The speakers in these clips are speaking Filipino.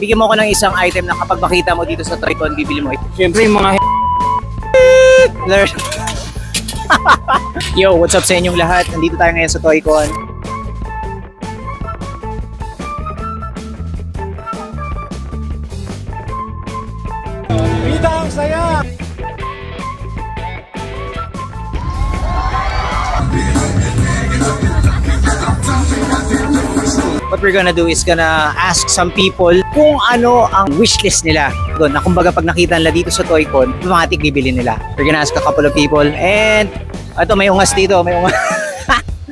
bigyan mo ko ng isang item na kapag makita mo dito sa Toy-Con, bibili mo ito. Siyempre yung mga Yo, what's up sa inyong lahat? Nandito tayo ngayon sa Toy-Con. Bida ang saya! What we're gonna do is gonna ask some people kung ano ang wishlist nila doon, na kumbaga pag nakita nila dito sa Toy-Con, automatic bibili nila. We're gonna ask a couple of people, and ito may ungas dito, may ungas.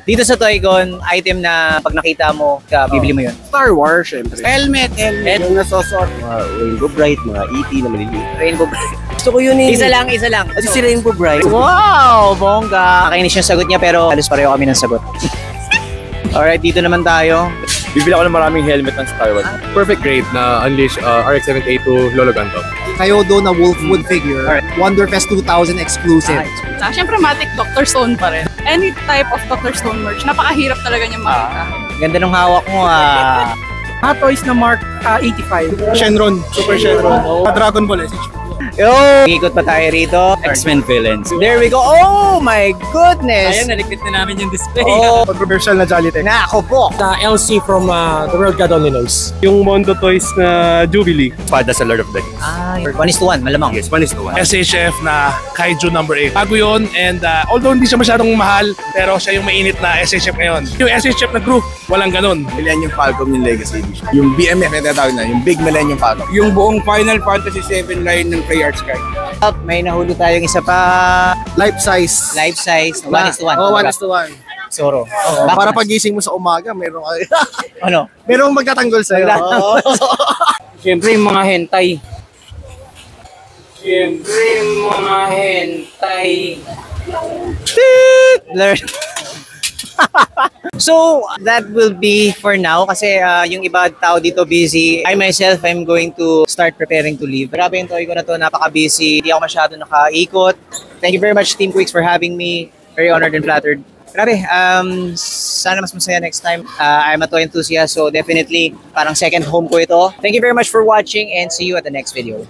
Dito sa Toy-Con, item na pag nakita mo, bibili mo yun. Star Wars, syempre. Helmet. Yung nasosot. Mga Rainbow Bright, mga E.T. na maliliit. Rainbow Bright. Gusto ko yun eh. Isa lang. Kasi si Rainbow Bright. Wow, bongga. Nakainis yung sagot niya pero halos pareho kami ng sagot. Alright, dito naman tayo. Bibili ako ng maraming helmet ng Star Wars. Perfect grade na Unleash RX-78 Lolo Gandalf. Kayo doon na Wolfwood figure. Alright. Wonderfest 2000 exclusive. Siyempre, Matic Dr. Stone pa rin. Any type of Dr. Stone merch, napakahirap talaga niya makita. Ganda ng hawak mo ah. Hot Toys na Mark 85. Shenron. Super Shenron. Dragon Ball SH. Yo! Ikot pa tayo rito. X-Men villains. There we go. Oh my goodness! Ayun, nalikit na namin yung display. Oh, Controversial na Jolly Tech. nako po. The LC from The World God Only Knows. Yung Mondo Toys na Jubilee. Pada sa Lord of the Rings. Ay, 1:1, malamang. Yes, one is to one. SHF na Kaiju number 8. Bago yun, and although hindi siya masyadong mahal, pero siya yung mainit na SHF ngayon. Yung SHF na group, walang ganun. Millennium Falcon yung Legacy Edition. Yung BMF na tinatawag na, yung Big Millennium Falcon. Yung buong Final Fantasy 7 line ng Treyarch Sky. Up, may nahuli tayong isa pa. Life size. Life size, 1:1. Oh, 1:1. Zoro. Oh, para pagising mo sa umaga, mayroong Ano? merong magtatanggol sa'yo. Oh. Siyempre yung mga hentai. Siyempre yung mga hentai. So, that will be for now kasi yung iba tao dito busy. I myself, I'm going to start preparing to leave. Grabe yung Toy-Con na to, napaka-busy. Hindi ako masyado nakaikot. Thank you very much, Team Quicks, for having me. Very honored and flattered. Grabe, sana mas masaya next time. I'm a toy enthusiast, so definitely parang second home ko ito. Thank you very much for watching and see you at the next video.